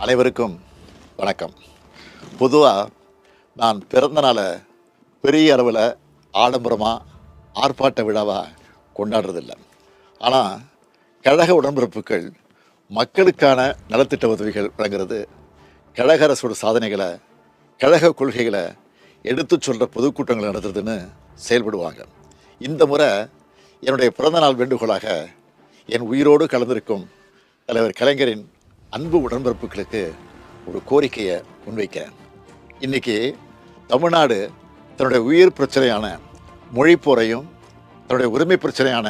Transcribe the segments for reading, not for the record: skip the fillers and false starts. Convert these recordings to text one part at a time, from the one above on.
அனைவருக்கும் வணக்கம். பொதுவாக நான் பிறந்த நாளை பெரிய அளவில் ஆடம்பரமாக ஆர்ப்பாட்ட விழாவாக கொண்டாடுறதில்லை. ஆனால் கழக உடன்பிறப்புகள் மக்களுக்கான நலத்திட்ட உதவிகள் வழங்குறது, கழக அரசோட சாதனைகளை, கழக கொள்கைகளை எடுத்து சொல்கிற பொதுக்கூட்டங்கள் நடத்துறதுன்னு செயல்படுவாங்க. இந்த முறை என்னுடைய பிறந்தநாள் வேண்டுகோளாக என் உயிரோடு கலந்திருக்கும் தலைவர் கலைஞரின் அன்பு உடன்பிறப்புகளுக்கு ஒரு கோரிக்கையை முன்வைக்கிறேன். இன்றைக்கி தமிழ்நாடு தன்னுடைய உயிர் பிரச்சனையான மொழிப்போரையும் தன்னுடைய உரிமை பிரச்சனையான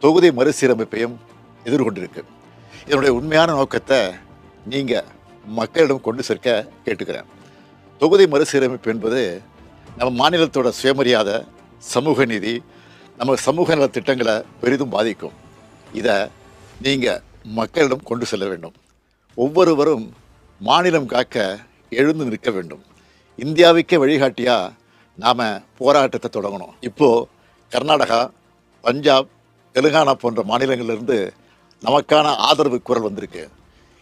தொகுதி மறுசீரமைப்பையும் எதிர்கொண்டிருக்கு. இதனுடைய உண்மையான நோக்கத்தை நீங்கள் மக்களிடம் கொண்டு சேர்க்க கேட்டுக்கிறேன். தொகுதி மறுசீரமைப்பு என்பது நம்ம மாநிலத்தோட சுயமரியாதை, சமூக நீதி, நம்ம சமூக நல திட்டங்களை பெரிதும் பாதிக்கும். இதை நீங்கள் மக்களிடம் கொண்டு செல்ல வேண்டும். ஒவ்வொருவரும் மாநிலம் காக்க எழுந்து நிற்க வேண்டும். இந்தியாவுக்கே வழிகாட்டியாக நாம் போராட்டத்தை தொடங்கணும். இப்போது கர்நாடகா, பஞ்சாப், தெலுங்கானா போன்ற மாநிலங்களிலிருந்து நமக்கான ஆதரவு குரல் வந்திருக்கு.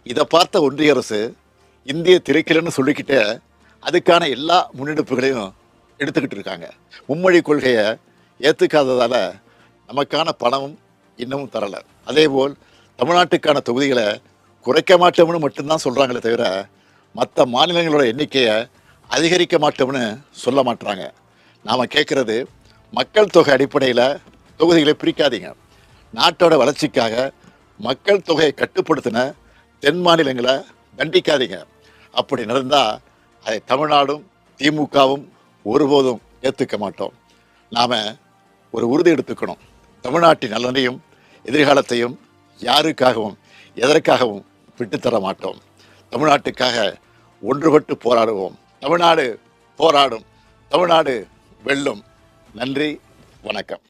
இதை பார்த்த ஒன்றிய அரசு இந்திய திரைக்கலன்னு சொல்லிக்கிட்டே அதுக்கான எல்லா முன்னெடுப்புகளையும் எடுத்துக்கிட்டு இருக்காங்க. மும்மொழி கொள்கையை ஏற்றுக்காததால் நமக்கான பணமும் இன்னமும் தரலை. அதேபோல் தமிழ்நாட்டுக்கான தொகுதிகளை குறைக்க மாட்டோம்னு மட்டும்தான் சொல்கிறாங்களே தவிர மற்ற மாநிலங்களோட எண்ணிக்கையை அதிகரிக்க மாட்டோம்னு சொல்ல மாட்டுறாங்க. நாம் கேட்குறது, மக்கள் தொகை அடிப்படையில் தொகுதிகளை பிரிக்காதீங்க. நாட்டோட வளர்ச்சிக்காக மக்கள் தொகையை கட்டுப்படுத்தின தென் மாநிலங்களை தண்டிக்காதீங்க. அப்படி நடந்தால் அதை தமிழ்நாடும் திமுகவும் ஒருபோதும் ஏற்றுக்க மாட்டோம். நாம் ஒரு உறுதி எடுத்துக்கணும். தமிழ்நாட்டின் நலனையும் எதிர்காலத்தையும் யாருக்காகவும் எதற்காகவும் விட்டுத்தர மாட்டோம். தமிழ்நாட்டுக்காக ஒன்றுபட்டு போராடுவோம். தமிழ்நாடு போராடும், தமிழ்நாடு வெல்லும். நன்றி, வணக்கம்.